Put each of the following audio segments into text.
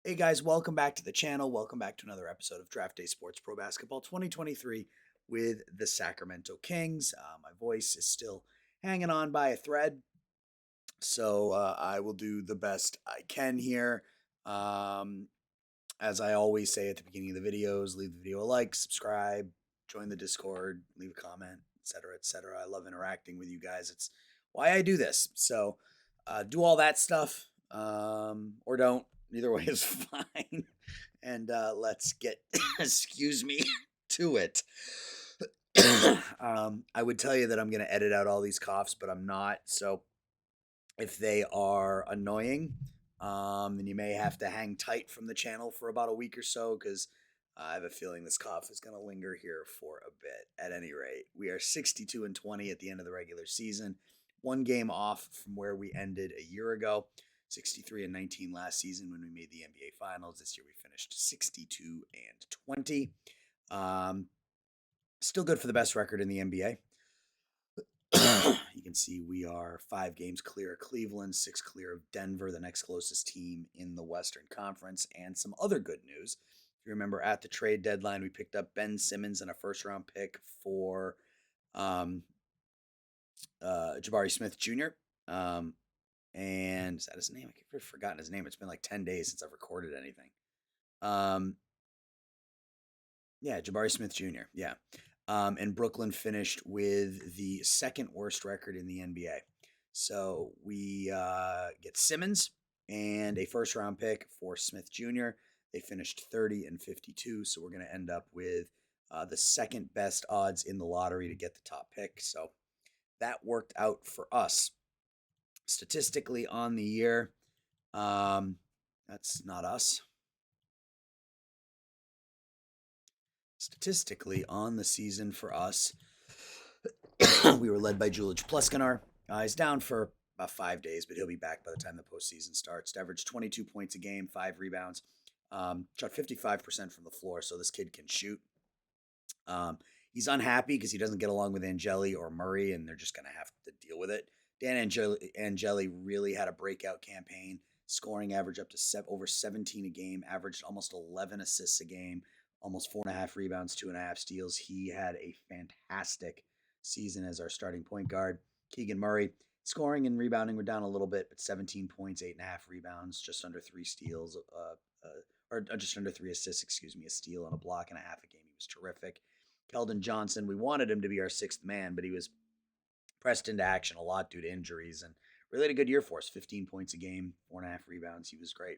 Hey guys, welcome back to the channel. Welcome back to another episode of Draft Day Sports Pro Basketball 2023 with the Sacramento Kings. My voice is still hanging on by a thread, so I will do the best I can here. Um, as I always say at the beginning of the videos, leave the video a like, subscribe, join the Discord, leave a comment, etc., etc. I love interacting with you guys. It's why I do this. So do all that stuff or don't. Either way is fine. And let's get, excuse me, to it. I would tell you that I'm going to edit out all these coughs, but I'm not. So if they are annoying, then you may have to hang tight from the channel for about a week or so because I have a feeling this cough is going to linger here for a bit. At any rate, we are 62-20 at the end of the regular season, one game off from where we ended a year ago. 63-19 last season when we made the NBA Finals. This year we finished 62-20. Um, Still good for the best record in the NBA. You can see we are 5 games clear of Cleveland, 6 clear of Denver, the next closest team in the Western Conference, and some other good news. If you remember, at the trade deadline, we picked up Ben Simmons and a first-round pick for um, Jabari Smith Jr. And is that his name? I've forgotten his name. It's been like 10 days since I've recorded anything. Um, yeah, Jabari Smith Jr. Yeah. And Brooklyn finished with the second worst record in the NBA. So we get Simmons and a first round pick for Smith Jr. They finished 30-52. So we're going to end up with the second best odds in the lottery to get the top pick. So that worked out for us. Statistically on the year, that's not us. Statistically on the season for us, we were led by Julius Pleskanar. He's down for about 5 days, but he'll be back by the time the postseason starts. Averaged 22 points a game, 5 rebounds. Shot 55% from the floor, so this kid can shoot. He's unhappy because he doesn't get along with Angeli or Murray, and they're just going to have to deal with it. Dan Angeli really had a breakout campaign, scoring average up to over 17 a game, averaged almost 11 assists a game, almost 4.5 rebounds, 2.5 steals. He had a fantastic season as our starting point guard. Keegan Murray, scoring and rebounding were down a little bit, but 17 points, 8.5 rebounds, just under 3 steals, or just under 3 assists, excuse me, a steal and a block and a half a game. He was terrific. Keldon Johnson, we wanted him to be our sixth man, but he was pressed into action a lot due to injuries and really had a good year for us. 15 points a game, 4.5 rebounds. He was great.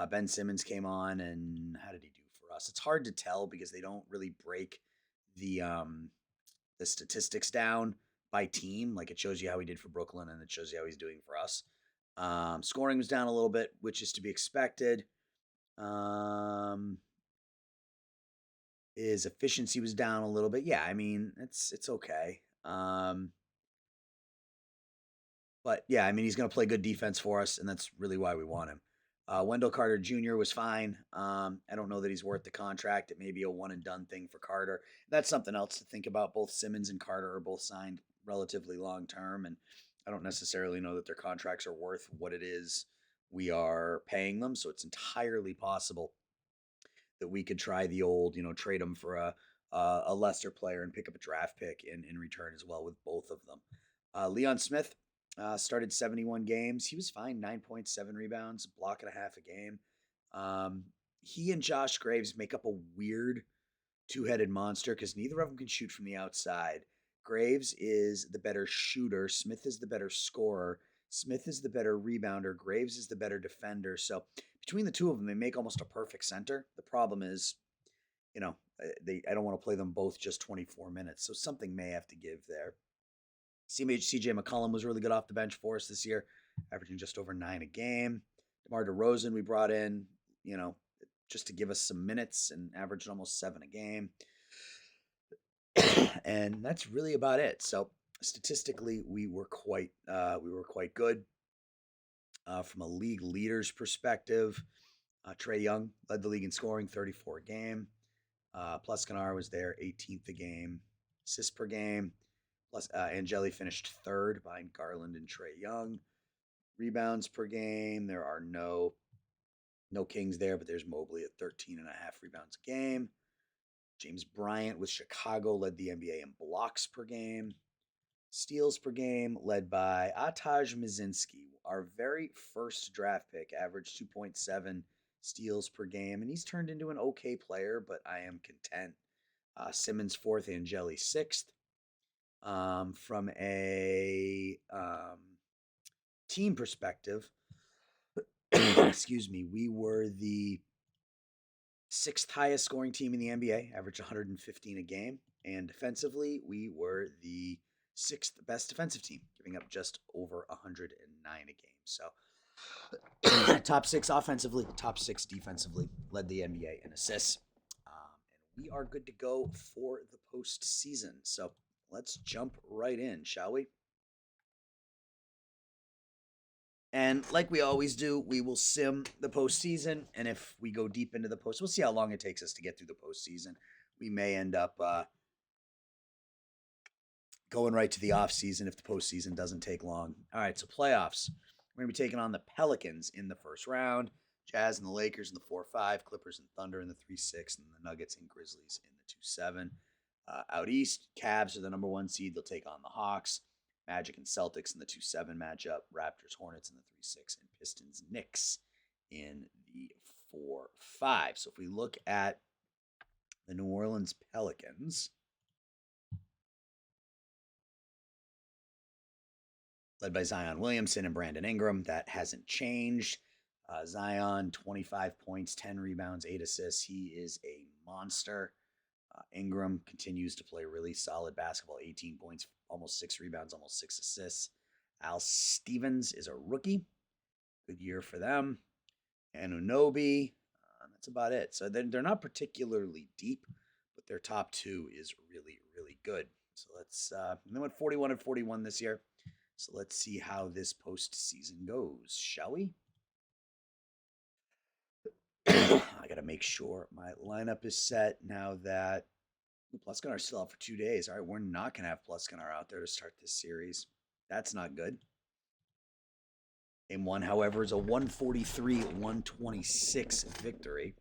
Ben Simmons came on, and how did he do for us? It's hard to tell because they don't really break the statistics down by team. Like it shows you how he did for Brooklyn, and it shows you how he's doing for us. Scoring was down a little bit, which is to be expected. His efficiency was down a little bit. Yeah, I mean it's okay. But yeah, I mean he's going to play good defense for us, and that's really why we want him. Wendell Carter Jr. was fine. I don't know that he's worth the contract. It may be a one and done thing for Carter. That's something else to think about. Both Simmons and Carter are both signed relatively long term, and I don't necessarily know that their contracts are worth what it is we are paying them. So it's entirely possible that we could try the old, trade them for a lesser player and pick up a draft pick in return as well with both of them. Leon Smith started 71 games. He was fine, 9.7 rebounds, block and a half a game. He and Josh Graves make up a weird two-headed monster because neither of them can shoot from the outside. Graves is the better shooter. Smith is the better scorer. Smith is the better rebounder. Graves is the better defender. So between the two of them, they make almost a perfect center. The problem is, I don't want to play them both just 24 minutes, so something may have to give there. CJ McCollum was really good off the bench for us this year, averaging just over 9 a game. DeMar DeRozan we brought in, just to give us some minutes and averaged almost 7 a game. And that's really about it. So statistically, we were quite good. From a league leaders perspective, Trae Young led the league in scoring, 34 a game. Pleskanar was there, 18th a game. Assists per game. Plus, Angeli finished third behind Garland and Trae Young. Rebounds per game, there are no No Kings there, but there's Mobley at 13.5 rebounds a game. James Bryant with Chicago led the NBA in blocks per game. Steals per game led by Ataj Mizinski, our very first draft pick, averaged 2.7 steals per game, and he's turned into an okay player, but I am content. Simmons fourth, Angeli sixth. From a team perspective, excuse me, we were the sixth highest scoring team in the NBA, averaged 115 a game. And defensively, we were the sixth best defensive team, giving up just over 109 a game. So, top six offensively, top six defensively, led the NBA in assists. And we are good to go for the postseason. So, let's jump right in, shall we? And like we always do, we will sim the postseason. And if we go deep into the post, we'll see how long it takes us to get through the postseason. We may end up going right to the offseason if the postseason doesn't take long. All right, so playoffs. We're going to be taking on the Pelicans in the first round, Jazz and the Lakers in the 4-5, Clippers and Thunder in the 3-6, and the Nuggets and Grizzlies in the 2-7. Out east, Cavs are the number one seed. They'll take on the Hawks. Magic and Celtics in the 2-7 matchup, Raptors, Hornets in the 3-6, and Pistons, Knicks in the 4-5. So if we look at the New Orleans Pelicans, led by Zion Williamson and Brandon Ingram, that hasn't changed. Zion, 25 points, 10 rebounds, 8 assists. He is a monster. Ingram continues to play really solid basketball, 18 points, almost 6 rebounds, almost 6 assists. Al Stevens is a rookie. Good year for them. And Unobi, that's about it. So they're not particularly deep, but their top two is really, really good. So they went 41 and 41 this year. So let's see how this postseason goes, shall we? I got to make sure my lineup is set now that Pluscanar is still out for 2 days. All right, we're not going to have Pluscanar out there to start this series. That's not good. Game one, however, is a 143-126 victory.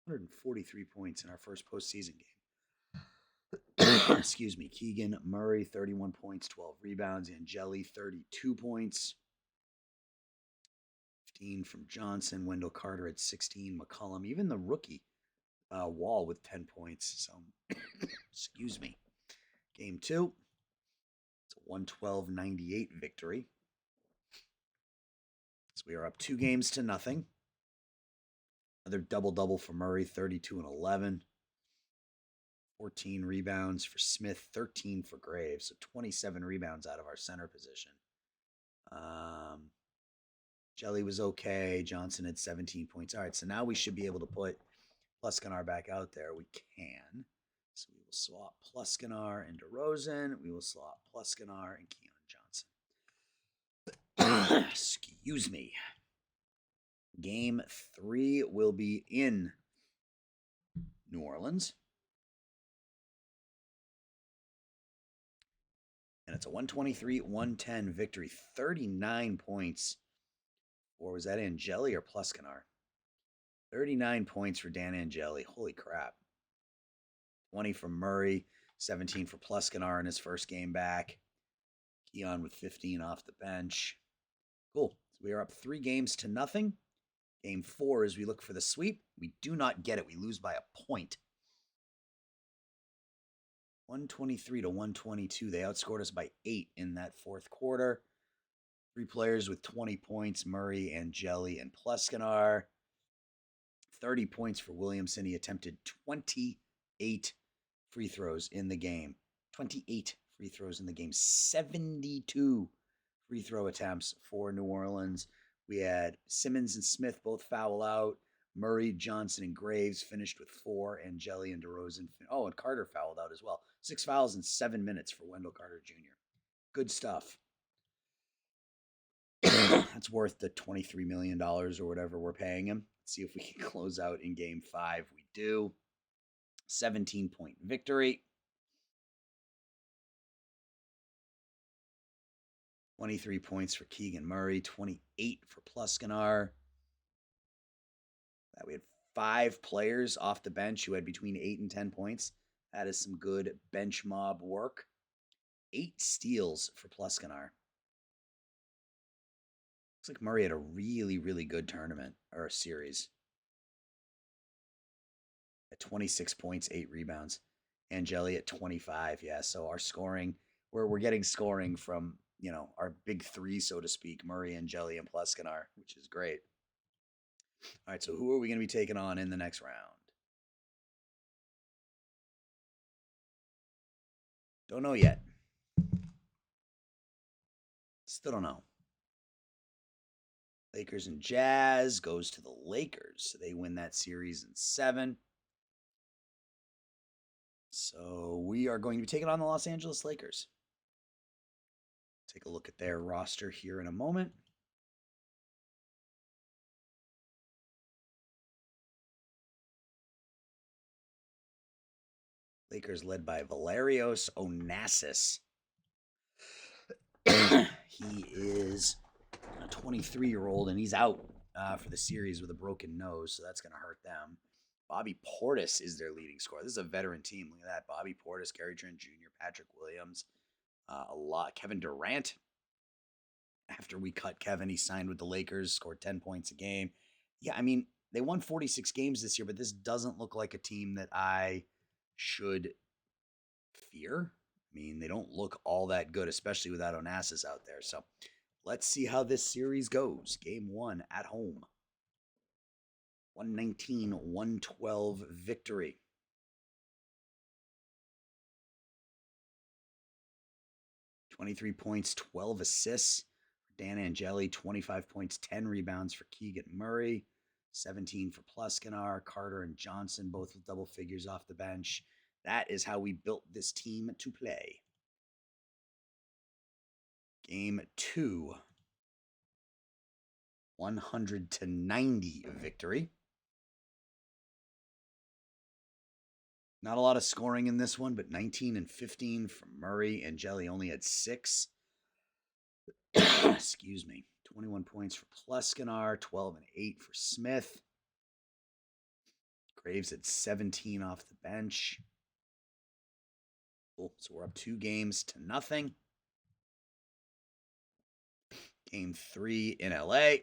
143 points in our first postseason game. Excuse me. Keegan Murray, 31 points, 12 rebounds. Angeli, 32 points. 15 from Johnson. Wendell Carter at 16. McCollum, even the rookie, Wall with 10 points. So, excuse me. Game two, it's a 112-98 victory. So we are up 2 games to nothing. Another double-double for Murray, 32 and 11. 14 rebounds for Smith, 13 for Graves. So 27 rebounds out of our center position. Jelly was okay. Johnson had 17 points. All right, so now we should be able to put Pluscanar back out there. We can. So we will swap Pluscanar and DeRozan. We will swap Pluscanar and Keon Johnson. Excuse me. Game 3 will be in New Orleans. And it's a 123-110 victory. 39 points. Or was that Angeli or Pluscanar? 39 points for Dan Angeli. Holy crap. 20 from Murray. 17 for Pluscanar in his first game back. Keon with 15 off the bench. Cool. So we are up 3 games to nothing. Game 4 is we look for the sweep. We do not get it. We lose by a point. 123-122. They outscored us by 8 in that fourth quarter. 3 players with 20 points, Murray, Angeli, and Pluscanar. 30 points for Williamson. He attempted 28 free throws in the game. 28 free throws in the game. 72 free throw attempts for New Orleans. We had Simmons and Smith both foul out. Murray, Johnson, and Graves finished with 4. Angeli and DeRozan. Oh, and Carter fouled out as well. 6 fouls in 7 minutes for Wendell Carter Jr. Good stuff. That's worth the $23 million or whatever we're paying him. Let's see if we can close out in game 5. We do. 17-point victory. 23 points for Keegan Murray, 28 for Pluscanar. We had 5 players off the bench who had between 8 and 10 points. That is some good bench mob work. 8 steals for Pluskinar. Looks like Murray had a really, really good tournament or a series. At 26 points, 8 rebounds. Angeli at 25. Yeah, so our scoring, we're getting scoring from, our big three, so to speak, Murray, Angeli, and Pleskinar, which is great. All right, so who are we going to be taking on in the next round? Don't know yet. Still don't know. Lakers and Jazz goes to the Lakers. They win that series in 7. So we are going to be taking on the Los Angeles Lakers. Take a look at their roster here in a moment. Lakers led by Valerios Onassis. He is a 23-year-old, and he's out for the series with a broken nose, so that's going to hurt them. Bobby Portis is their leading scorer. This is a veteran team. Look at that. Bobby Portis, Gary Trent Jr., Patrick Williams, a lot. Kevin Durant. After we cut Kevin, he signed with the Lakers, scored 10 points a game. Yeah, I mean, they won 46 games this year, but this doesn't look like a team that I should fear. I mean, they don't look all that good, especially without Onassis out there. So let's see how this series goes. Game 1 at home. 119-112 victory. $23 points, 12 assists for Dan Angeli, 25 points, 10 rebounds for Keegan Murray, 17 for Pluskinar, Carter and Johnson, both with double figures off the bench. That is how we built this team to play. Game 2. 100-90 victory. Not a lot of scoring in this one, but 19 and 15 from Murray. Angeli only had 6. Excuse me. 21 points for Pleskinar, 12 and 8 for Smith. Graves at 17 off the bench. Cool. So we're up 2-0. Game 3 in LA.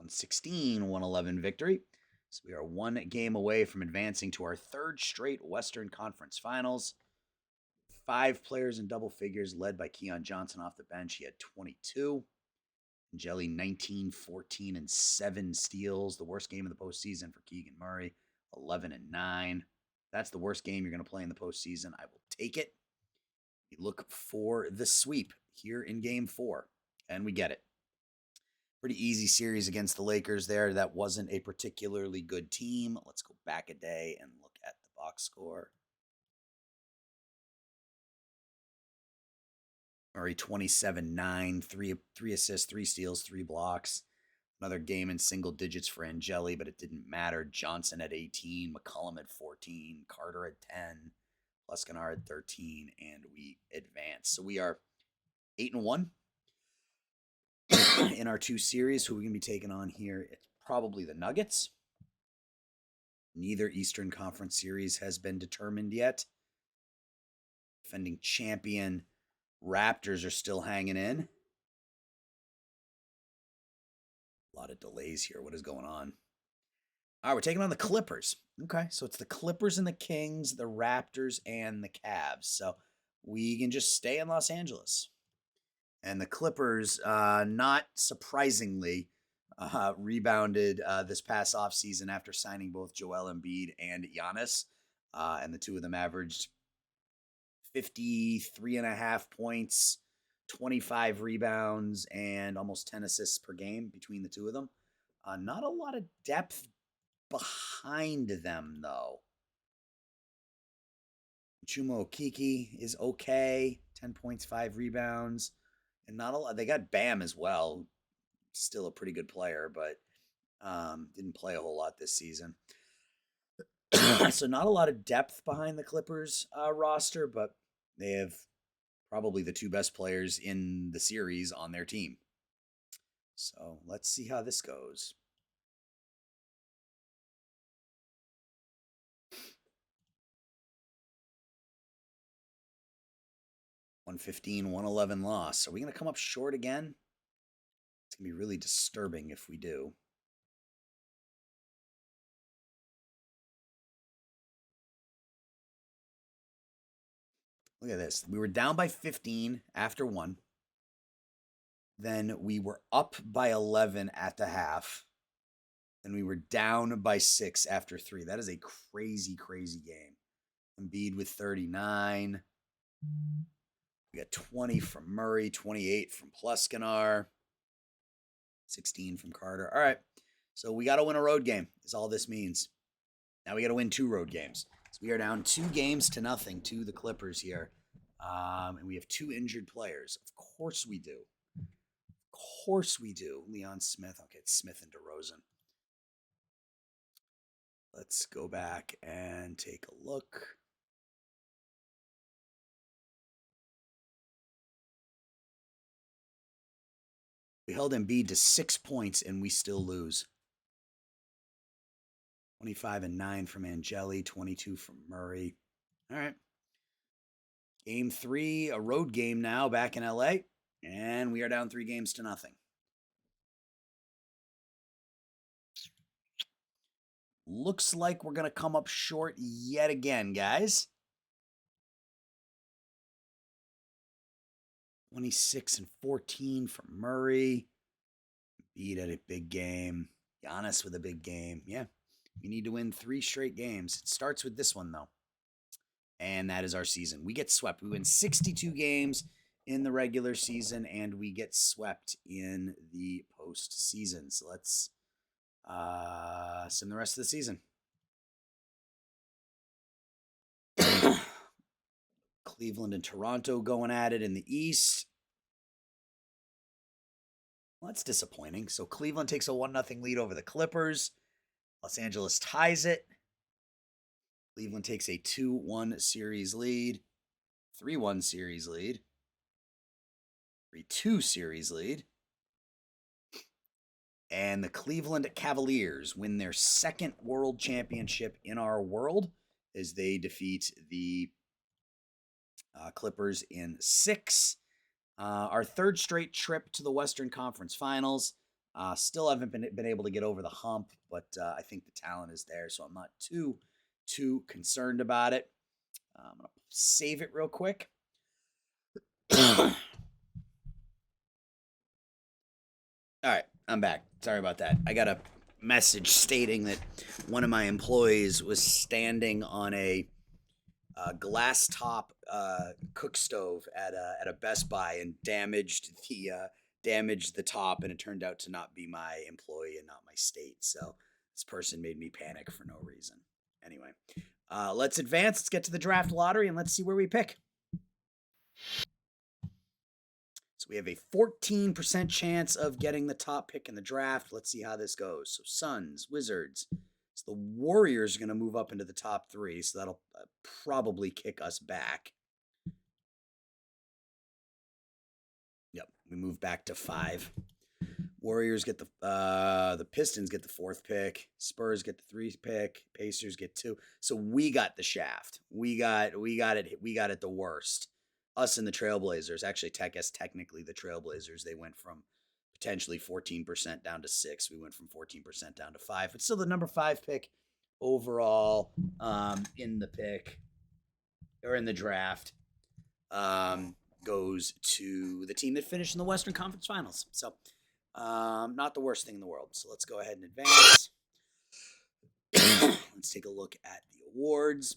116-111 victory. So we are 1 game away from advancing to our 3rd straight Western Conference Finals. 5 players in double figures, led by Keon Johnson off the bench. He had 22. Angeli 19, 14, and 7 steals. The worst game of the postseason for Keegan Murray, 11 and 9. That's the worst game you're going to play in the postseason. I will take it. We look for the sweep here in Game 4, and we get it. Pretty easy series against the Lakers there. That wasn't a particularly good team. Let's go back a day and look at the box score. Murray 27-9, 3 assists, 3 steals, 3 blocks. Another game in single digits for Angeli, but it didn't matter. Johnson at 18, McCollum at 14, Carter at 10, Pleskinar at 13, and we advance. So we are 8-1 in our 2 series. Who are we going to be taking on here? It's probably the Nuggets. Neither Eastern Conference series has been determined yet. Defending champion Raptors are still hanging in. A lot of delays here. What is going on? All right, we're taking on the Clippers. Okay, so it's the Clippers and the Kings, the Raptors and the Cavs. So we can just stay in Los Angeles. And the Clippers, not surprisingly, rebounded this past offseason after signing both Joel Embiid and Giannis. And the two of them averaged 53.5 points, 25 rebounds, and almost 10 assists per game between the two of them. Not a lot of depth behind them, though. Chuma Okeke is okay. 10 points, 5 rebounds. And not a lot. They got Bam as well. Still a pretty good player, but didn't play a whole lot this season. So not a lot of depth behind the Clippers roster, but they have probably the 2 best players in the series on their team. So let's see how this goes. 115, 111 loss. Are we going to come up short again? It's going to be really disturbing if we do. Look at this. We were down by 15 after one. Then we were up by 11 at the half. Then we were down by 6 after 3. That is a crazy, crazy game. Embiid with 39. We got 20 from Murray, 28 from Pleskanar, 16 from Carter. All right. So we got to win a road game is all this means. Now we got to win 2 road games. So we are down 2-0 to the Clippers here. And we have 2 injured players. Of course we do. Of course we do. Leon Smith. Okay, it's Smith and DeRozan. Let's go back and take a look. We held Embiid to 6 points and we still lose. 25-9 from Angeli, 22 from Murray. All right. Game 3, a road game now back in LA. And we are down 3-0. Looks like we're going to come up short yet again, guys. 26-14 from Murray. Beat at a big game. Giannis with a big game. Yeah, we need to win 3 straight games. It starts with this one, though. And that is our season. We get swept. We win 62 games in the regular season, and we get swept in the postseason. So let's sim the rest of the season. Cleveland and Toronto going at it in the East. Well, that's disappointing. So Cleveland takes a 1-0 lead over the Clippers. Los Angeles ties it. Cleveland takes a 2-1 series lead. 3-1 series lead. 3-2 series lead. And the Cleveland Cavaliers win their 2nd world championship in our world as they defeat the Clippers in 6. Our 3rd straight trip to the Western Conference Finals. Still haven't been able to get over the hump, but I think the talent is there, so I'm not too concerned about it. I'm going to save it real quick. All right, I'm back. Sorry about that. I got a message stating that one of my employees was standing on a glass top cook stove at a Best Buy and damaged the top, and it turned out to not be my employee and not my state. So this person made me panic for no reason. Anyway, let's advance. Let's get to the draft lottery and let's see where we pick. So we have a 14% chance of getting the top pick in the draft. Let's see how this goes. So Suns, Wizards. So the Warriors are going to move up into the top 3, so that'll probably kick us back. Yep, we move back to 5. Warriors get the Pistons get the 4th pick. Spurs get the 3rd pick. Pacers get 2. So we got the shaft. We got it the worst. Us and the Trailblazers. Actually, technically the Trailblazers. They went from potentially 14% down to 6. We went from 14% down to 5. But still the number 5 pick overall in the pick or in the draft goes to the team that finished in the Western Conference Finals. So not the worst thing in the world. So let's go ahead and advance. Let's take a look at the awards.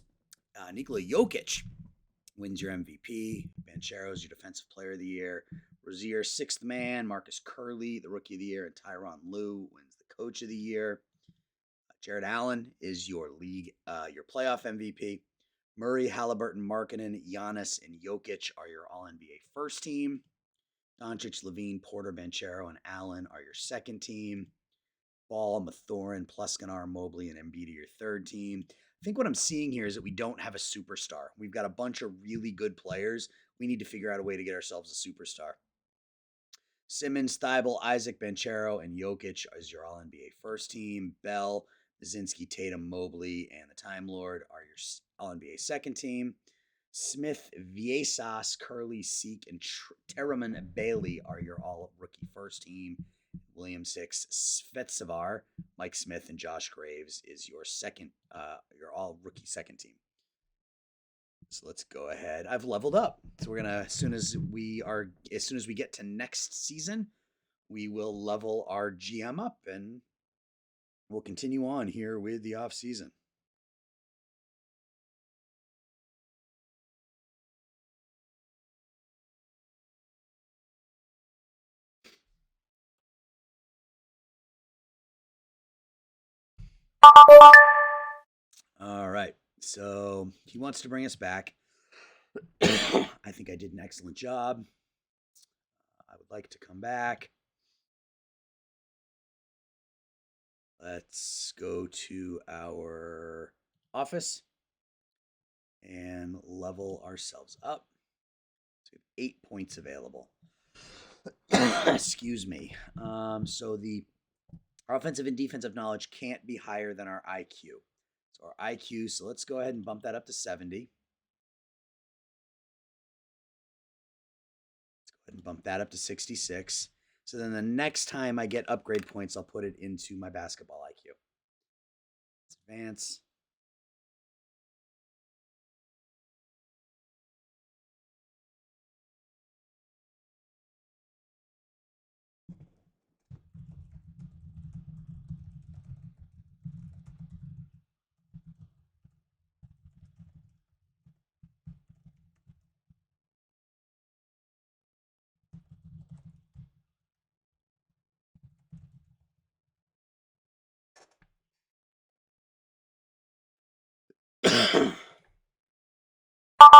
Nikola Jokic wins your MVP. Banchero's your Defensive Player of the Year. Rozier, 6th man. Marcus Curley, the Rookie of the Year. And Tyronn Lue wins the Coach of the Year. Jared Allen is your playoff MVP. Murray, Halliburton, Markkanen, Giannis, and Jokic are your All-NBA first team. Doncic, Levine, Porter, Banchero, and Allen are your second team. Ball, Mathurin, Pleskanar, Mobley, and Embiid are your third team. I think what I'm seeing here is that we don't have a superstar. We've got a bunch of really good players. We need to figure out a way to get ourselves a superstar. Simmons, Thibault, Isaac, Banchero, and Jokic is your All-NBA first team. Bell, Mazinski, Tatum, Mobley, and the Time Lord are your All-NBA second team. Smith, Viesas, Curly, Seek, and Terraman Bailey are your all rookie first team. William Six, Svetsavar, Mike Smith, and Josh Graves is your your all rookie second team. So let's go ahead. I've leveled up. So we're gonna as soon as we get to next season, we will level our GM up and we'll continue on here with the off season. All right. So he wants to bring us back. I think I did an excellent job. I would like to come back. Let's go to our office and level ourselves up. So we have 8 points available. Excuse me. So our offensive and defensive knowledge can't be higher than our IQ. So our IQ, so let's go ahead and bump that up to 70. Let's go ahead and bump that up to 66. So then the next time I get upgrade points, I'll put it into my basketball IQ. Let's advance.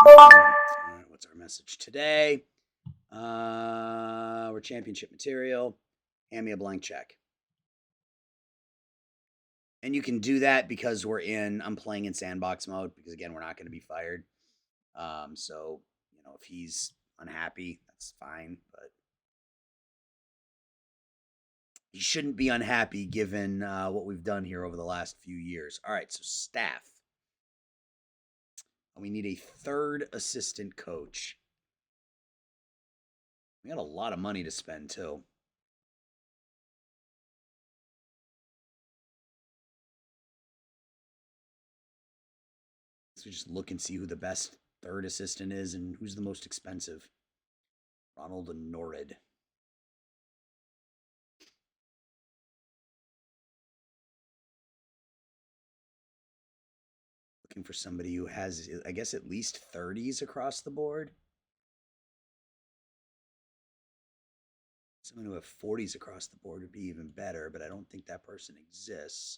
All right, what's our message today? We're championship material. Hand me a blank check. And you can do that because I'm playing in sandbox mode because again, we're not going to be fired. So, if he's unhappy, that's fine, but he shouldn't be unhappy given what we've done here over the last few years. All right, so staff. We need a third assistant coach. We got a lot of money to spend too. So just look and see who the best third assistant is and who's the most expensive. Ronald Norrid. Looking for somebody who has, I guess, at least 30s across the board. Someone who have 40s across the board would be even better, but I don't think that person exists.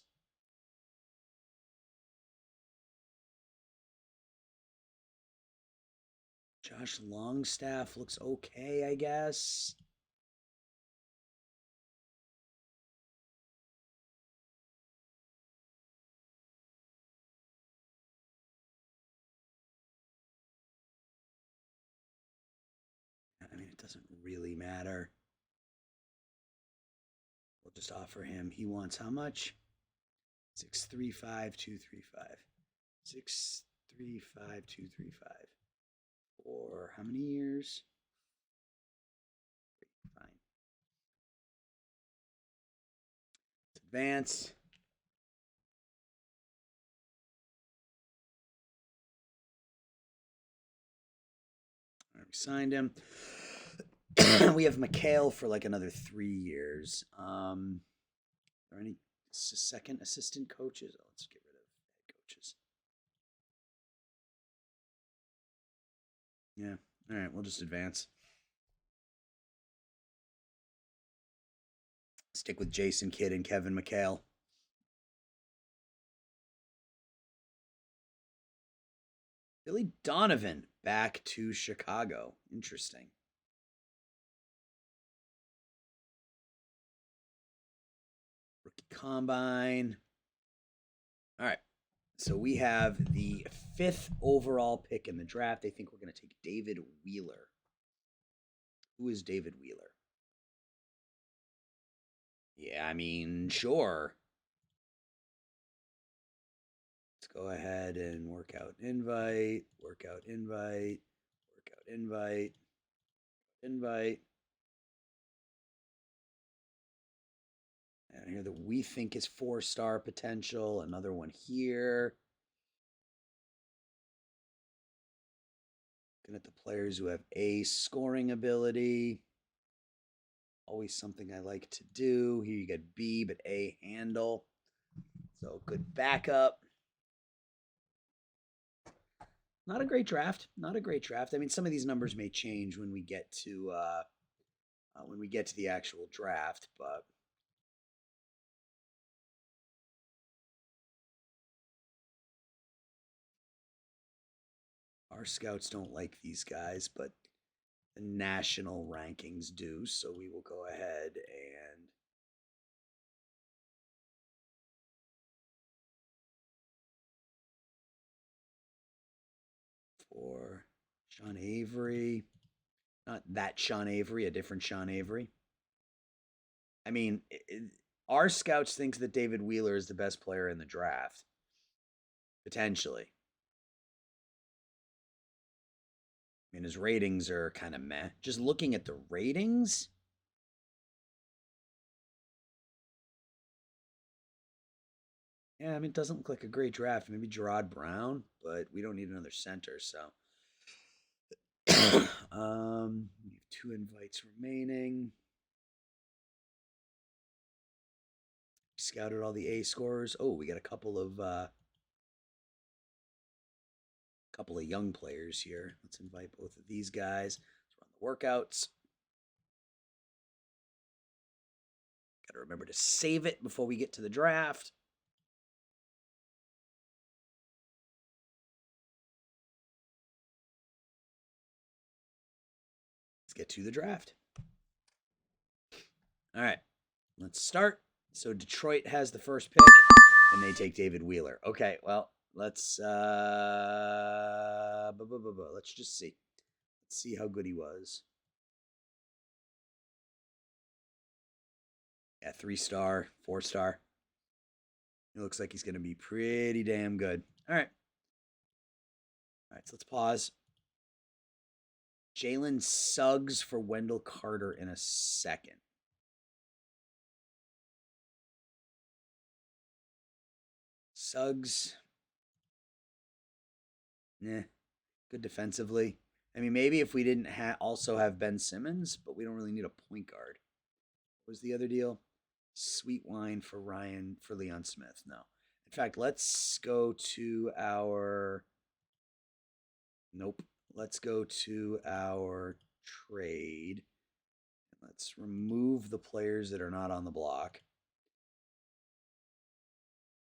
Josh Longstaff looks okay, I guess. I mean, it doesn't really matter. We'll just offer him. He wants how much? 635,235. 635,235. For how many years? Fine. Let's advance. All right, we signed him. We have McHale for like another 3 years. Are there any second assistant coaches? Oh, let's get rid of head coaches. Yeah. All right, we'll just advance. Stick with Jason Kidd and Kevin McHale. Billy Donovan back to Chicago. Interesting. Rookie combine. All right. So we have the 5th overall pick in the draft. I think we're going to take David Wheeler. Who is David Wheeler? Yeah, I mean, sure. Let's go ahead and workout invite, workout invite, workout invite, invite. And here that we think is 4-star potential. Another one here. Looking at the players who have A scoring ability. Always something I like to do. Here you get B, but A handle. So good backup. Not a great draft. Not a great draft. I mean, some of these numbers may change when we get to the actual draft, but our scouts don't like these guys, but the national rankings do. So we will go ahead and for Sean Avery. Not that Sean Avery, a different Sean Avery. I mean, our scouts think that David Wheeler is the best player in the draft. Potentially. I mean, his ratings are kind of meh. Just looking at the ratings. Yeah, I mean, it doesn't look like a great draft. Maybe Gerard Brown, but we don't need another center, so. We have 2 invites remaining. Scouted all the A scorers. Oh, we got a couple of young players here. Let's invite both of these guys. Let's run the workouts. Got to remember to save it before we get to the draft. Let's get to the draft. All right, let's start. So Detroit has the first pick, and they take David Wheeler. Okay, well, let's just see. Let's see how good he was. Yeah, 3-star, 4-star. It looks like he's going to be pretty damn good. All right. All right, so let's pause. Jalen Suggs for Wendell Carter in a second. Suggs. Good defensively. I mean, maybe if we didn't also have Ben Simmons, but we don't really need a point guard. What was the other deal? Sweet wine for Leon Smith. No. In fact, let's go to our. Nope. Let's go to our trade. Let's remove the players that are not on the block.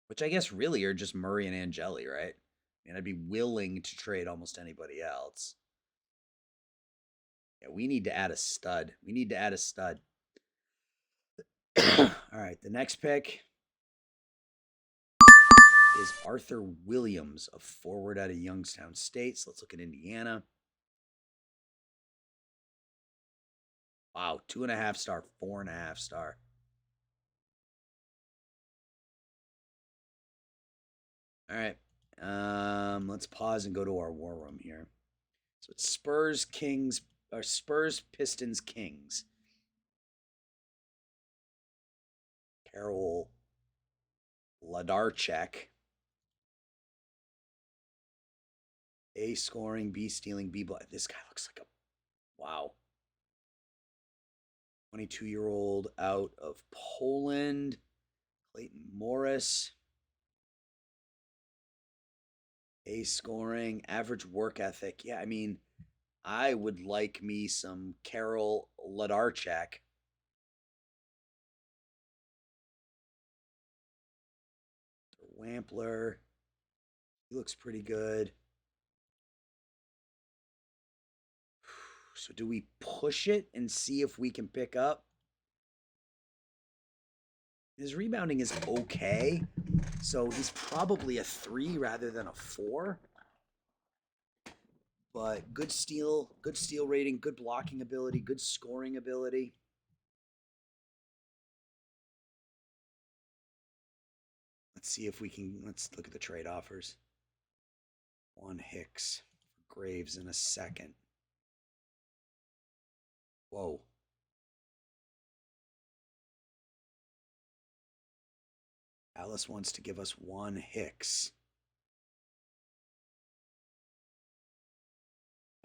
Which I guess really are just Murray and Angeli, right? I mean, I'd be willing to trade almost anybody else. Yeah, we need to add a stud. All right, the next pick is Arthur Williams, a forward out of Youngstown State. So let's look at Indiana. Wow, 2.5-star, 4.5-star. All right. Let's pause and go to our war room here. So it's Spurs, Pistons, Kings. Carol Ladarchek. A scoring, B stealing, B block. This guy looks like a wow. 22-year-old out of Poland. Clayton Morris. A scoring, average work ethic. Yeah, I mean, I would like me some Carol Ladarchek. Wampler. He looks pretty good. So do we push it and see if we can pick up? His rebounding is okay. So he's probably a 3 rather than a 4. But good steal rating, good blocking ability, good scoring ability. Let's see if we can. Let's look at the trade offers. One Hicks for Graves in a second. Whoa. Alice wants to give us one Hicks.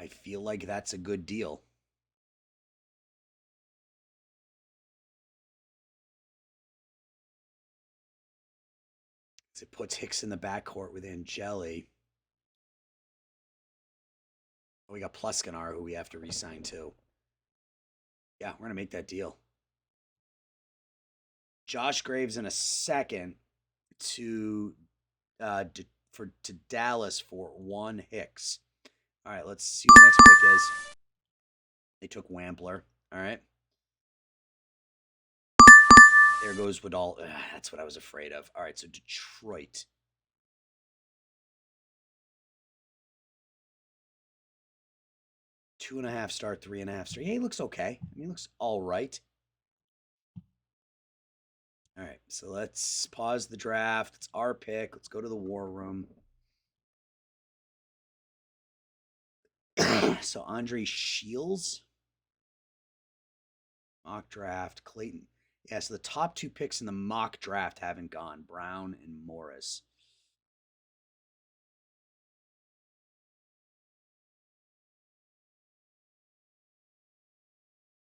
I feel like that's a good deal. It puts Hicks in the backcourt with Angeli. We got Pluskanar, who we have to re-sign to. Yeah, we're gonna make that deal. Josh Graves in a second to Dallas for one Hicks. All right, let's see what the next pick is. They took Wampler. All right. There goes Woodall. That's what I was afraid of. All right, so Detroit. Two and a half star, 3.5 star. Yeah, he looks okay. I mean, he looks all right. All right, so let's pause the draft. It's our pick. Let's go to the war room. So Andre Shields, mock draft, Clayton. Yeah, so the top two picks in the mock draft haven't gone, Brown and Morris.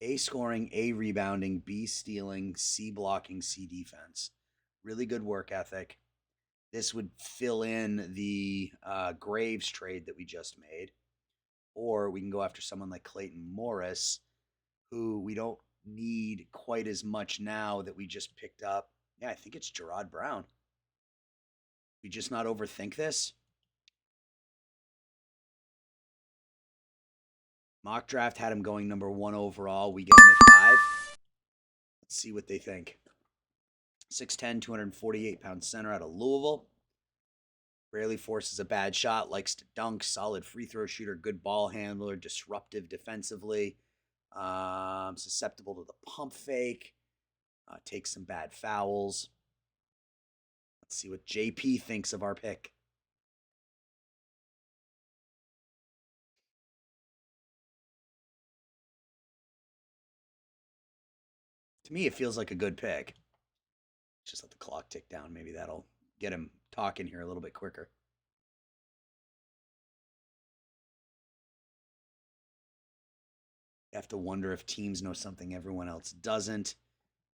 A scoring, A rebounding, B stealing, C blocking, C defense. Really good work ethic. This would fill in the Graves trade that we just made. Or we can go after someone like Clayton Morris, who we don't need quite as much now that we just picked up. Yeah, I think it's Gerard Brown. We just not overthink this. Mock draft had him going number 1 overall. We get him at 5. Let's see what they think. 6'10", 248-pound center out of Louisville. Rarely forces a bad shot, likes to dunk, solid free throw shooter, good ball handler, disruptive defensively, susceptible to the pump fake, takes some bad fouls. Let's see what JP thinks of our pick. To me, it feels like a good pick. Just let the clock tick down. Maybe that'll get him talking here a little bit quicker. You have to wonder if teams know something everyone else doesn't.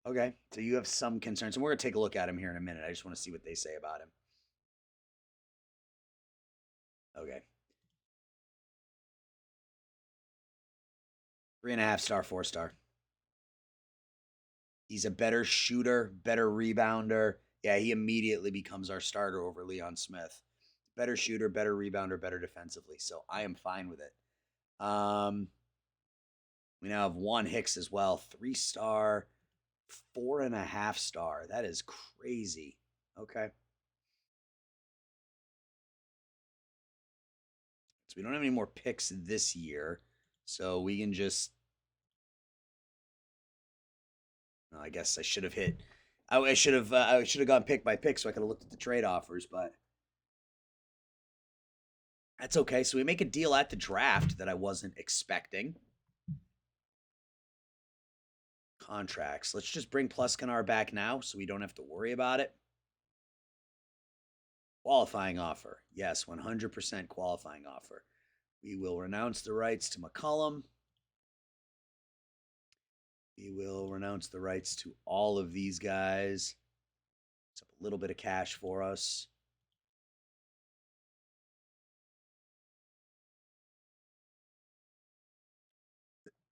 Okay, so you have some concerns, and we're going to take a look at him here in a minute. I just want to see what they say about him. Okay. 3.5 star, 4 star. He's a better shooter, better rebounder. Yeah, he immediately becomes our starter over Leon Smith. Better shooter, better rebounder, better defensively. So I am fine with it. We now have one Hicks as well. 3 star, 4.5 star. That is crazy. Okay. So we don't have any more picks this year. So we can just. I guess I should have hit. I should have gone pick by pick so I could have looked at the trade offers, but that's okay. So we make a deal at the draft that I wasn't expecting. Contracts. Let's just bring Pluskanar back now so we don't have to worry about it. Qualifying offer. Yes, 100% qualifying offer. We will renounce the rights to McCollum. We will renounce the rights to all of these guys. It's up a little bit of cash for us.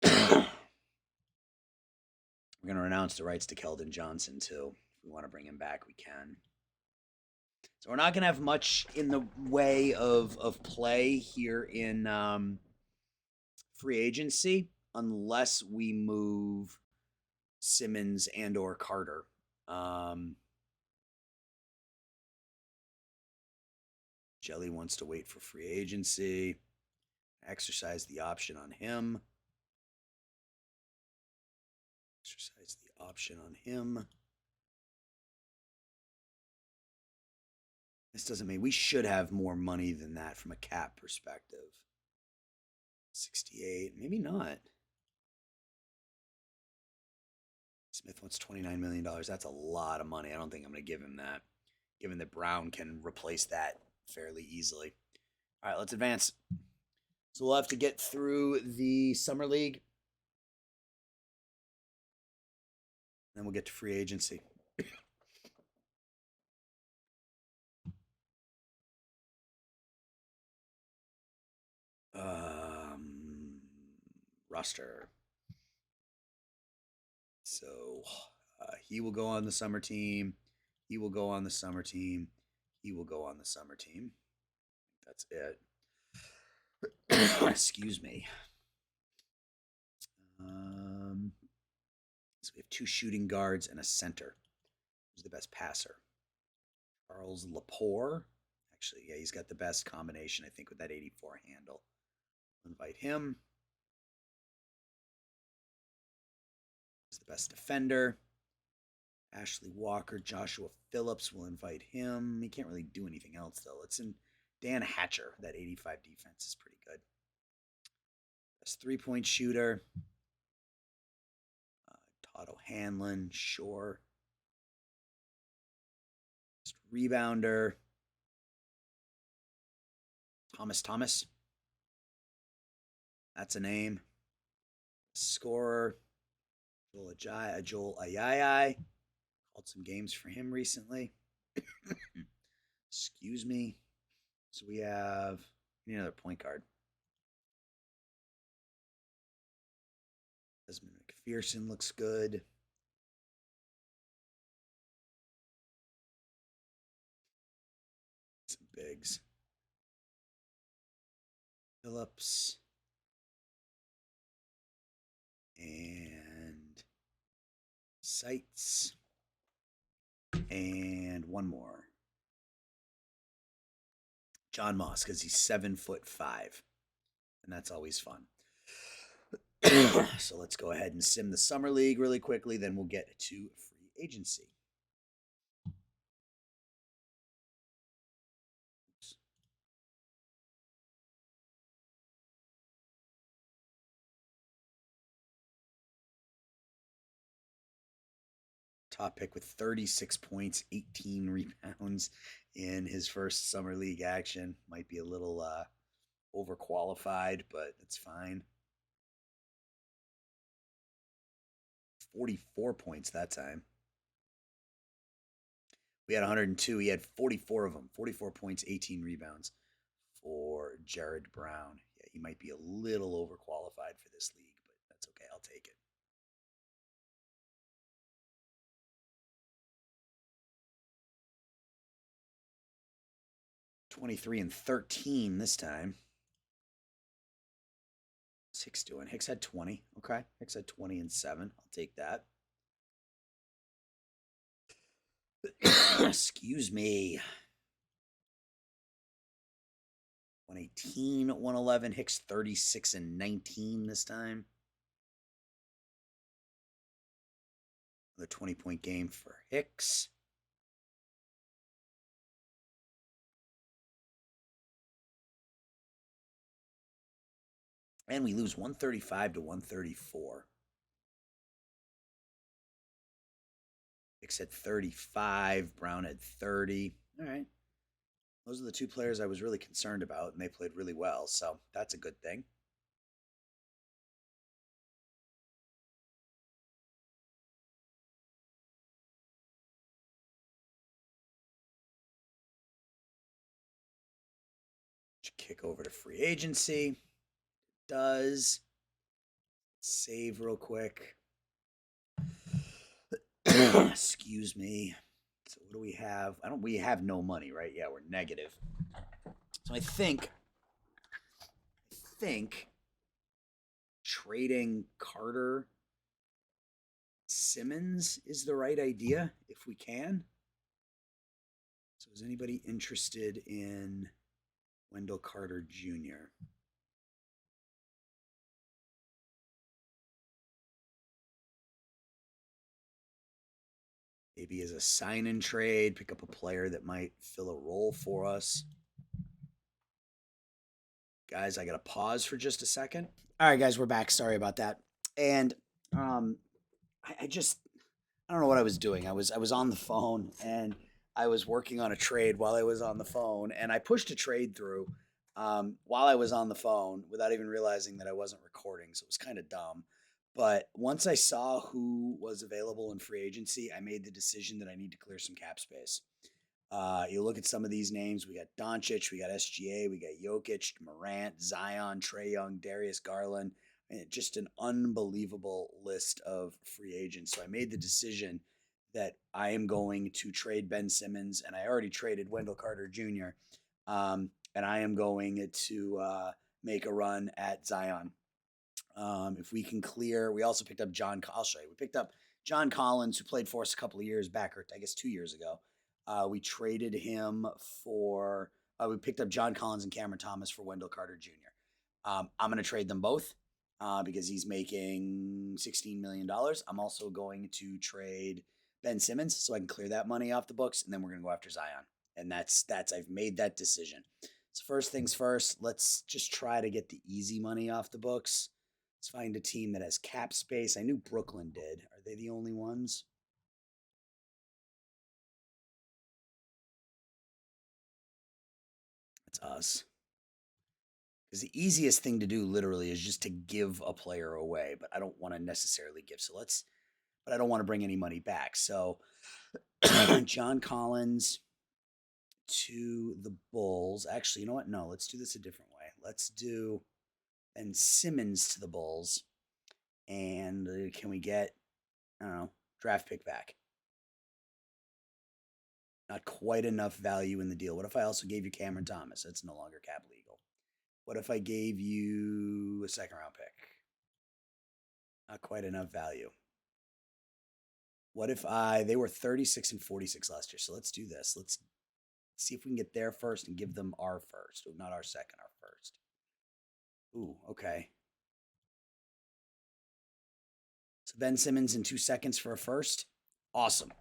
We're going to renounce the rights to Keldon Johnson, too. If we want to bring him back, we can. So we're not going to have much in the way of play here in free agency unless we move Simmons and or Carter. Jelly wants to wait for free agency. Exercise the option on him. Exercise the option on him. This doesn't mean we should have more money than that from a cap perspective. 68, maybe not. Smith wants $29 million. That's a lot of money. I don't think I'm going to give him that, given that Brown can replace that fairly easily. All right, let's advance. So we'll have to get through the Summer League. Then we'll get to free agency. Roster. So he will go on the summer team. He will go on the summer team. He will go on the summer team. That's it. Excuse me. So we have 2 shooting guards and a center. Who's the best passer? Charles Lepore. Actually, yeah, he's got the best combination, I think, with that 84 handle. I'll invite him. He's the best defender. Ashley Walker, Joshua Phillips, will invite him. He can't really do anything else, though. Let's in Dan Hatcher. That 85 defense is pretty good. Best 3-point shooter. Todd O'Hanlon, sure. Best rebounder. Thomas. That's a name. Scorer. Joel Ayai. Called some games for him recently. Excuse me. So we have another point guard. Desmond McPherson looks good. Some bigs. Phillips. And Sites. And one more. John Moss, because he's 7'5", and that's always fun. So let's go ahead and sim the Summer League really quickly, then we'll get to free agency. Top pick with 36 points, 18 rebounds in his first Summer League action. Might be a little overqualified, but that's fine. 44 points that time. We had 102. He had 44 of them. 44 points, 18 rebounds for Jared Brown. Yeah, he might be a little overqualified for this league, but that's okay. I'll take it. $23-13 this time. What's Hicks doing? Hicks had 20. Okay. Hicks had 20-7. I'll take that. Excuse me. 118, 111. Hicks 36-19 this time. Another 20-point game for Hicks. And we lose 135-134. Hicks had 35. Brown had 30. All right. Those are the 2 players I was really concerned about, and they played really well, so that's a good thing. Kick over to free agency. It does. Save real quick. Excuse me. So what do we have? We have no money, right? Yeah, we're negative. So I think trading Carter Simmons is the right idea if we can. So is anybody interested in Wendell Carter Jr.? Maybe as a sign and trade, pick up a player that might fill a role for us. Guys, I got to pause for just a second. All right, guys, we're back. Sorry about that. And um, I just I don't know what I was doing. I was on the phone and I was working on a trade while I was on the phone, and I pushed a trade through while I was on the phone without even realizing that I wasn't recording. So it was kind of dumb. But once I saw who was available in free agency, I made the decision that I need to clear some cap space. You look at some of these names. We got Doncic, we got SGA, we got Jokic, Morant, Zion, Trae Young, Darius Garland. Just an unbelievable list of free agents. So I made the decision that I am going to trade Ben Simmons, and I already traded Wendell Carter Jr. And I am going to make a run at Zion. If we can clear, we also picked up John. I'll show you. We picked up John Collins, who played for us a couple of years back, or I guess 2 years ago. We traded him for. We picked up John Collins and Cameron Thomas for Wendell Carter Jr. I'm going to trade them both because he's making $16 million. I'm also going to trade Ben Simmons so I can clear that money off the books, and then we're going to go after Zion. And that's I've made that decision. So first things first, let's just try to get the easy money off the books. Let's find a team that has cap space. I knew Brooklyn did. Are they the only ones? It's us. Because the easiest thing to do literally is just to give a player away, but I don't want to necessarily give. But I don't want to bring any money back. So John Collins to the Bulls. Actually, you know what? No, let's do this a different way. Let's do Ben Simmons to the Bulls. And can we get, I don't know, draft pick back? Not quite enough value in the deal. What if I also gave you Cameron Thomas? That's no longer cap legal. What if I gave you a second round pick? Not quite enough value. What if they were 36 and 46 last year? So let's do this. Let's see if we can get their first and give them our first. Not our second, our first. Ooh, okay. So Ben Simmons in 2 seconds for a first. Awesome.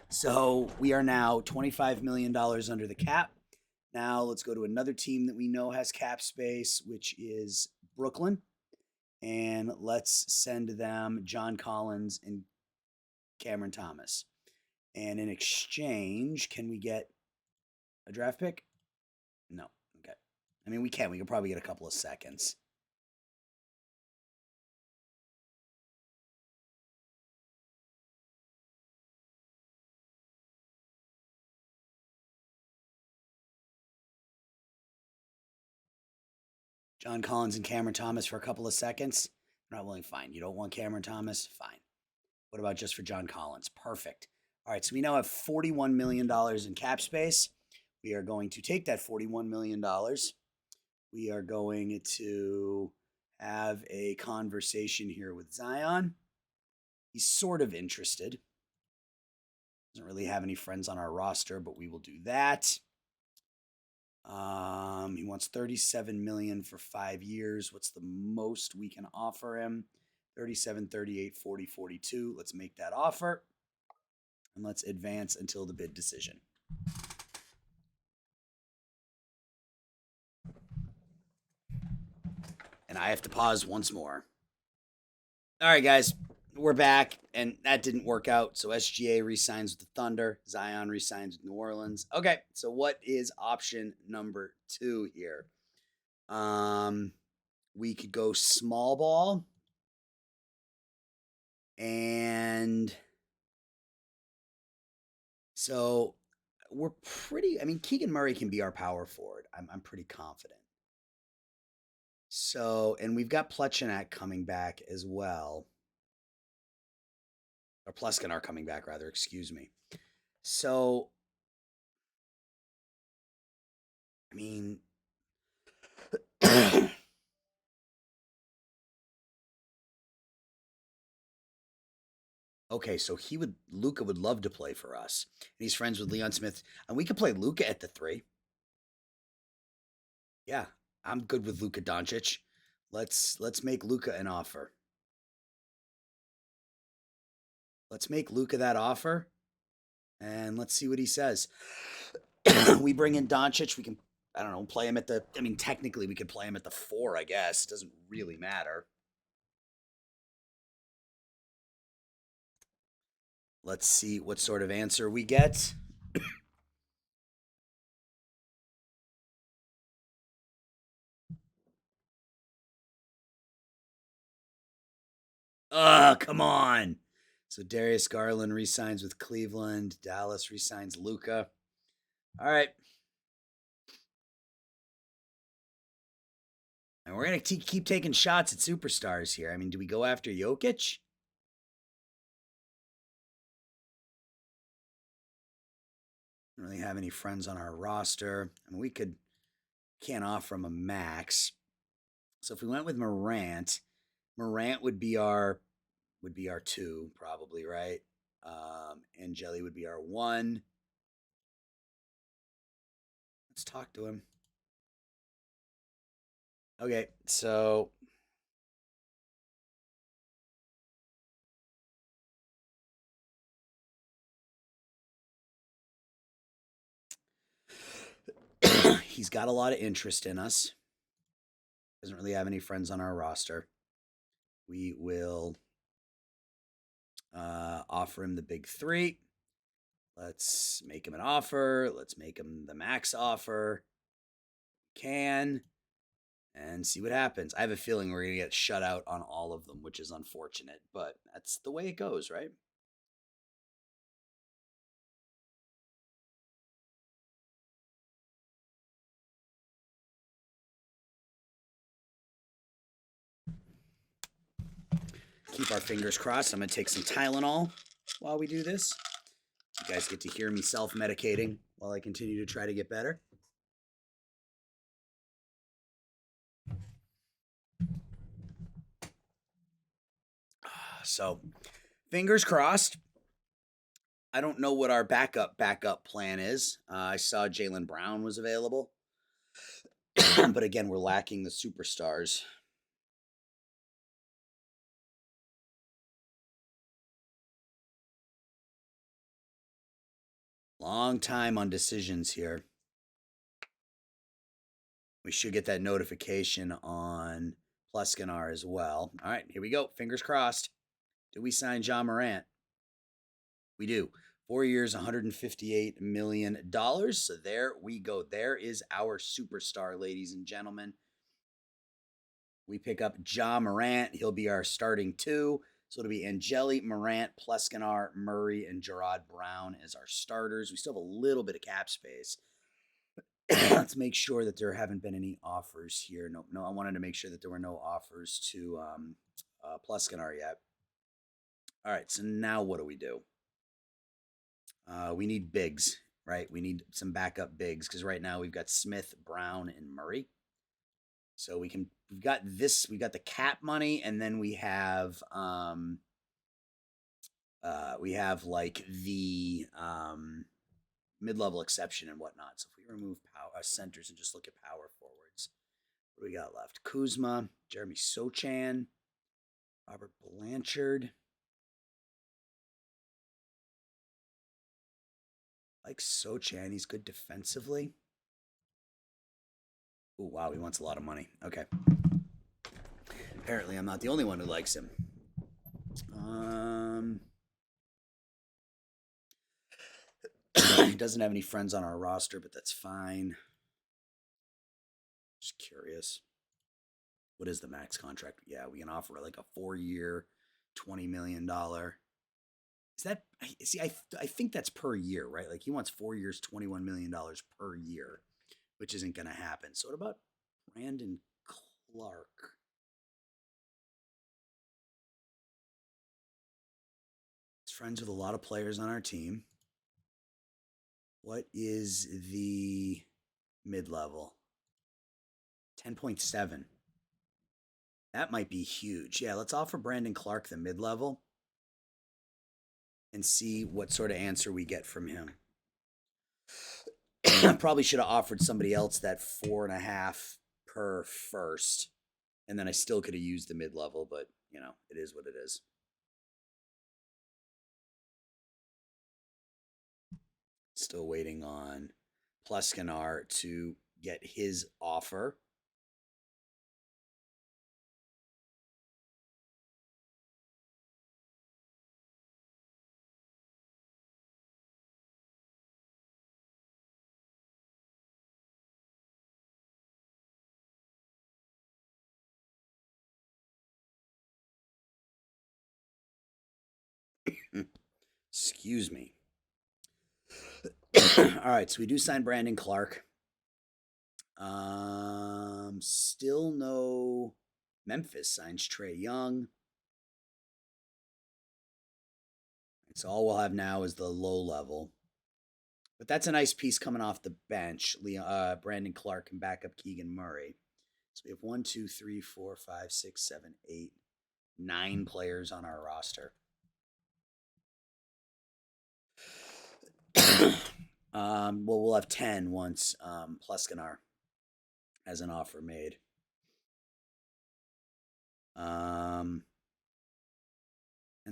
So we are now $25 million under the cap. Now let's go to another team that we know has cap space, which is Brooklyn. And let's send them John Collins and Cameron Thomas. And in exchange, can we get a draft pick? No. Okay. I mean, we can. We could probably get a couple of seconds. John Collins and Cameron Thomas for a couple of seconds. I'm not willing. Fine. You don't want Cameron Thomas? Fine. What about just for John Collins? Perfect. All right. So we now have $41 million in cap space. We are going to take that $41 million. We are going to have a conversation here with Zion. He's sort of interested. Doesn't really have any friends on our roster, but we will do that. He wants 37 million for 5 years. What's the most we can offer him? 37, 38, 40, 42. Let's make that offer. And let's advance until the bid decision. And I have to pause once more. All right, guys, we're back, and that didn't work out. So SGA resigns with the Thunder. Zion resigns with New Orleans. Okay, so what is option number 2 here? We could go small ball, and so we're pretty. I mean, Keegan Murray can be our power forward. I'm pretty confident. So, and we've got Plechanak coming back as well. Or Pleskanar coming back, rather, excuse me. So, I mean, okay, so Luca would love to play for us. And he's friends with Leon Smith. And we could play Luca at the 3. Yeah, I'm good with Luka Doncic. Let's make Luka an offer. Let's make Luka that offer. And let's see what he says. We bring in Doncic. We can, I don't know, play him at the. I mean, technically, we could play him at the 4. I guess it doesn't really matter. Let's see what sort of answer we get. Come on. So Darius Garland resigns with Cleveland. Dallas resigns Luca. All right. And we're going to keep taking shots at superstars here. I mean, do we go after Jokic? Don't really have any friends on our roster. I mean, can't offer him a max. So if we went with Morant, Morant would be our 2 probably, right? Angeli would be our 1. Let's talk to him. Okay, so he's got a lot of interest in us. Doesn't really have any friends on our roster. We will offer him the big 3. Let's make him an offer. Let's make him the max offer. Can and see what happens. I have a feeling we're going to get shut out on all of them, which is unfortunate, but that's the way it goes, right? Keep our fingers crossed. I'm going to take some Tylenol while we do this. You guys get to hear me self-medicating while I continue to try to get better. So, fingers crossed. I don't know what our backup plan is. I saw Jaylen Brown was available. But again, we're lacking the superstars. Long time on decisions here. We should get that notification on Pluscanar as well. All right, here we go. Fingers crossed. Do we sign John Morant? We do. 4 years, $158 million. So there we go. There is our superstar, ladies and gentlemen. We pick up John Morant. He'll be our starting 2. So it'll be Angeli, Morant, Pluscanar, Murray, and Gerard Brown as our starters. We still have a little bit of cap space. Let's make sure that there haven't been any offers here. No, I wanted to make sure that there were no offers to Pluscanar yet. All right, so now what do we do? We need bigs, right? We need some backup bigs because right now we've got Smith, Brown, and Murray. So we've got the cap money, and then we have like the mid-level exception and whatnot. So if we remove centers and just look at power forwards, what do we got left? Kuzma, Jeremy Sochan, Robert Blanchard. Like Sochan, he's good defensively. Oh, wow, he wants a lot of money. Okay. Apparently, I'm not the only one who likes him. He doesn't have any friends on our roster, but that's fine. Just curious. What is the max contract? Yeah, we can offer like a 4-year, $20 million. Is that, see, I think that's per year, right? Like he wants 4 years, $21 million per year, which isn't going to happen. So what about Brandon Clark? He's friends with a lot of players on our team. What is the mid-level? 10.7. That might be huge. Yeah, let's offer Brandon Clark the mid-level and see what sort of answer we get from him. Probably should have offered somebody else that 4.5 per first, and then I still could have used the mid-level, but it is what it is. Still waiting on Pleskanar to get his offer. Excuse me. All right, so we do sign Brandon Clark. Still no. Memphis signs Trey Young. So all we'll have now is the low level. But that's a nice piece coming off the bench. Brandon Clark can back up Keegan Murray. So we have 1, 2, 3, 4, 5, 6, 7, 8, 9 players on our roster. Well, we'll have 10 once Pleskanar has an offer made. Ends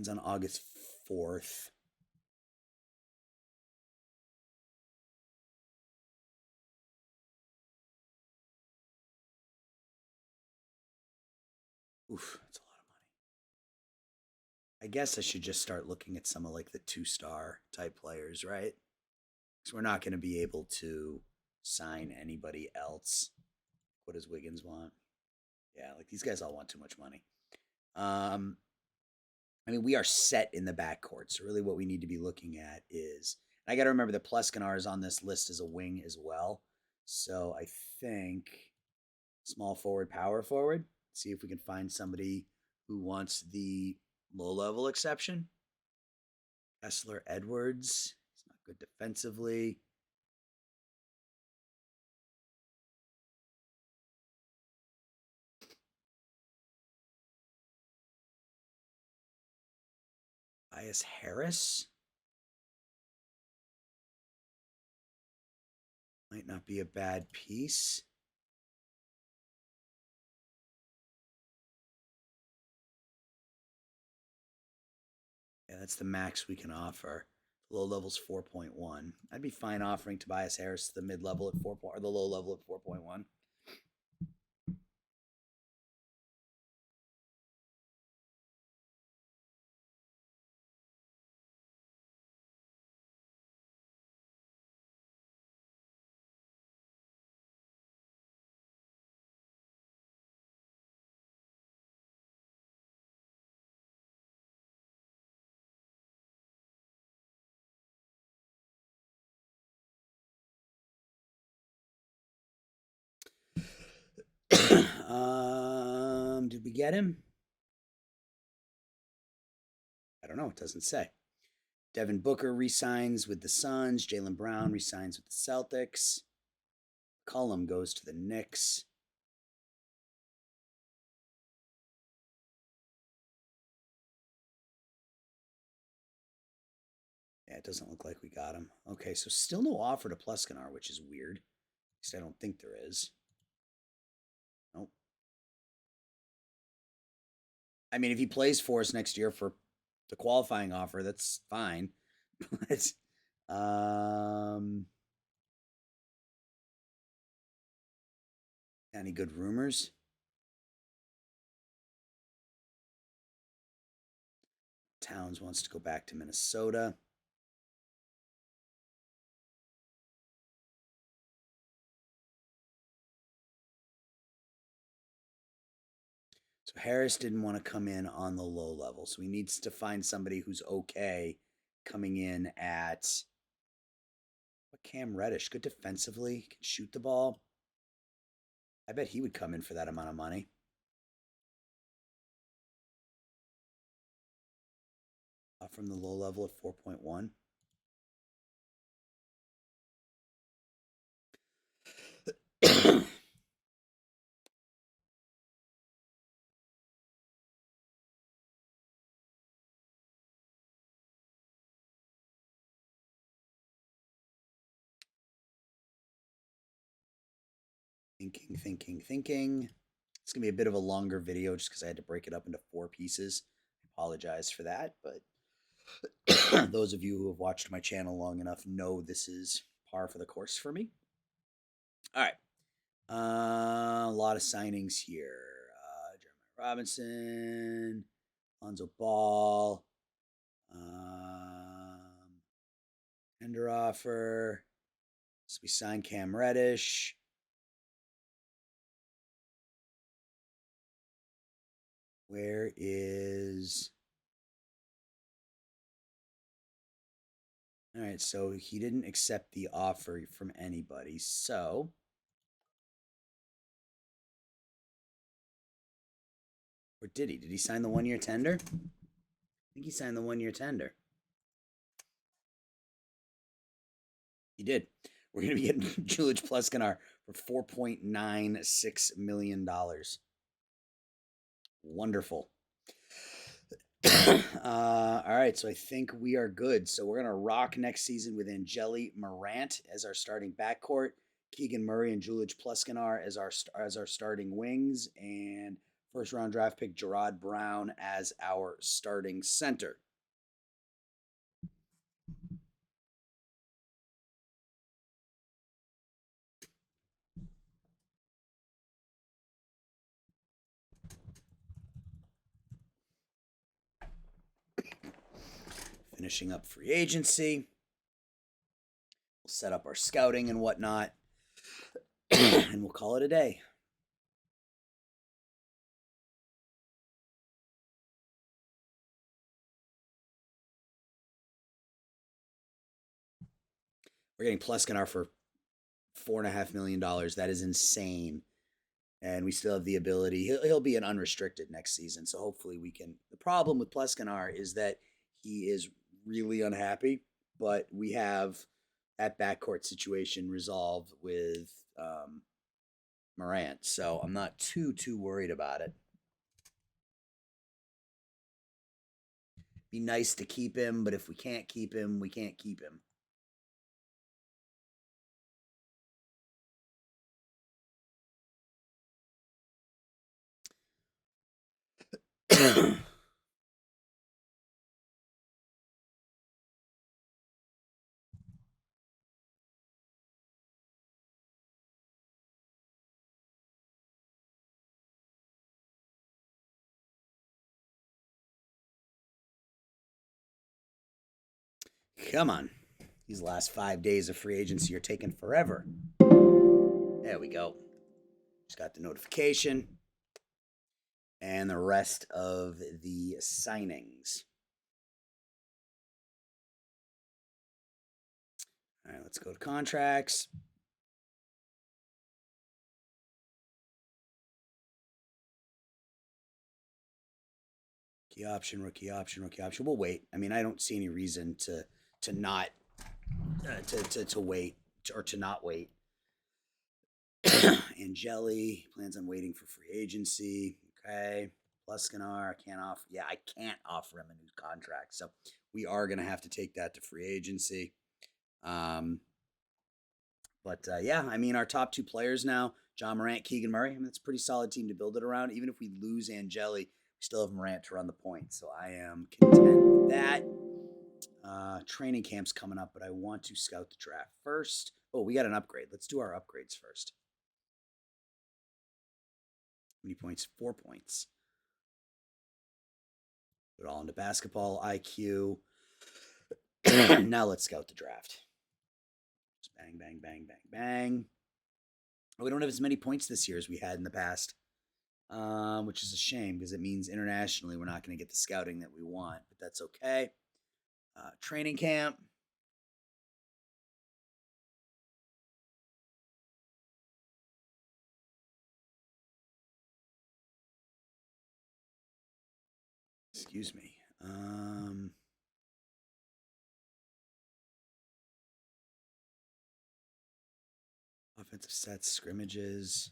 on August 4th. Oof, that's a lot of money. I guess I should just start looking at some of like the 2-star type players, right? Because we're not going to be able to sign anybody else. What does Wiggins want? Yeah, like these guys all want too much money. I mean, we are set in the backcourt. So really what we need to be looking at is, I got to remember that Pleskanar is on this list as a wing as well. So I think small forward, power forward. See if we can find somebody who wants the low level exception. Kessler Edwards. He's not good defensively. Tobias Harris. Might not be a bad piece. Yeah, that's the max we can offer. Low level's 4.1. I'd be fine offering Tobias Harris the mid level at 4. Or the low level at 4.1. Did we get him? I don't know. It doesn't say. Devin Booker resigns with the Suns. Jaylen Brown resigns with the Celtics. Cullum goes to the Knicks. Yeah, it doesn't look like we got him. Okay, so still no offer to Pleskanar, which is weird. At least I don't think there is. Nope. I mean, if he plays for us next year for the qualifying offer, that's fine. But any good rumors? Towns wants to go back to Minnesota. So Harris didn't want to come in on the low level. So he needs to find somebody who's okay coming in at Cam Reddish. Good defensively, can shoot the ball. I bet he would come in for that amount of money. From the low level at 4.1. Thinking. It's going to be a bit of a longer video just because I had to break it up into 4 pieces. I apologize for that, but Those of you who have watched my channel long enough know this is par for the course for me. All right. A lot of signings here. Jeremiah Robinson, Lonzo Ball, tender offer. So we signed Cam Reddish. Where is... All right, so he didn't accept the offer from anybody. So or did he? Did he sign the 1-year tender? I think he signed the 1-year tender. He did. We're going to be getting Julius Pleskanar for $4.96 million. Wonderful. All right, so I think we are good. So we're gonna rock next season with Angeli Morant as our starting backcourt, Keegan Murray and Julius Pleskanar as our starting wings, and first round draft pick Gerard Brown as our starting center. Finishing up free agency. We'll set up our scouting and whatnot, and we'll call it a day. We're getting Pleskanar for $4.5 million. That is insane. And we still have the ability. He'll be an unrestricted next season, so hopefully we can. The problem with Pleskanar is that he is really unhappy, but we have that backcourt situation resolved with Morant, so I'm not too worried about it. Be nice to keep him, but if we can't keep him, we can't keep him. Come on. These last 5 days of free agency are taking forever. There we go. Just got the notification. And the rest of the signings. All right, let's go to contracts. Rookie option. We'll wait. I mean, I don't see any reason to not to wait or to not wait. Angeli plans on waiting for free agency. Okay. Pleskanar, I can't offer him a new contract. So we are going to have to take that to free agency. Yeah, I mean, our top two players now, John Morant, Keegan Murray. I mean, that's a pretty solid team to build it around. Even if we lose Angeli, we still have Morant to run the point. So I am content with that. Training camp's coming up, but I want to scout the draft first. Oh, we got an upgrade. Let's do our upgrades first. How many points? 4 points. Put it all into basketball IQ. Now let's scout the draft. Just bang, bang, bang, bang, bang. We don't have as many points this year as we had in the past, which is a shame because it means internationally we're not going to get the scouting that we want, but that's okay. Training camp. Excuse me. Offensive sets, scrimmages.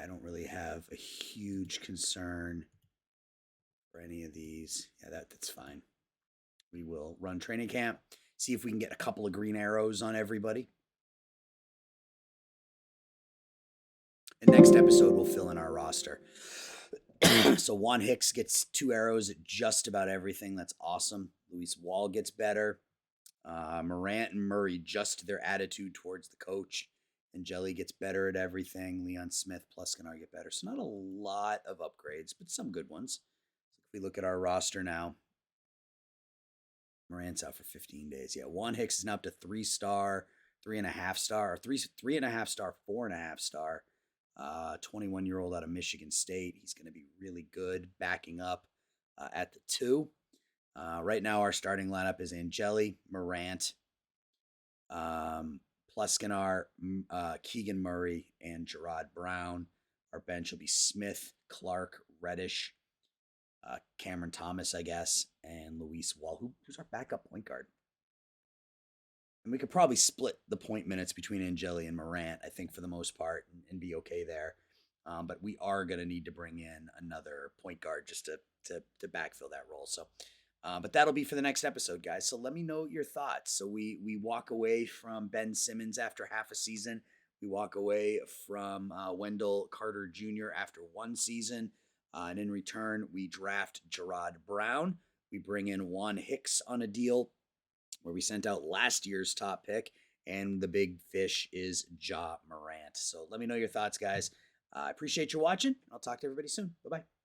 I don't really have a huge concern for any of these. Yeah, that's fine. We will run training camp, See if we can get a couple of green arrows on everybody. And next episode, we'll fill in our roster. So Juan Hicks gets 2 arrows at just about everything. That's awesome. Luis Wall gets better. Morant and Murray adjust their attitude towards the coach. And Jelly gets better at everything. Leon Smith, Pluskenar get better. So not a lot of upgrades, but some good ones. So if we look at our roster now, Morant's out for 15 days. Yeah, Juan Hicks is now up to 3-star, 3.5-star, or 3.5-star, 4.5-star. 21-year-old out of Michigan State. He's going to be really good backing up at the 2. Right now, our starting lineup is Angeli, Morant, Pluskenar, Keegan Murray, and Gerard Brown. Our bench will be Smith, Clark, Reddish, Cameron Thomas, I guess, and Luis Wall, who's our backup point guard. And we could probably split the point minutes between Angeli and Morant, I think, for the most part, and be okay there. But we are going to need to bring in another point guard just to backfill that role. So, but that'll be for the next episode, guys. So let me know your thoughts. So we walk away from Ben Simmons after half a season. We walk away from Wendell Carter Jr. after 1 season. And in return, we draft Gerard Brown. We bring in Juan Hicks on a deal where we sent out last year's top pick, and the big fish is Ja Morant. So let me know your thoughts, guys. I appreciate you watching. I'll talk to everybody soon. Bye-bye.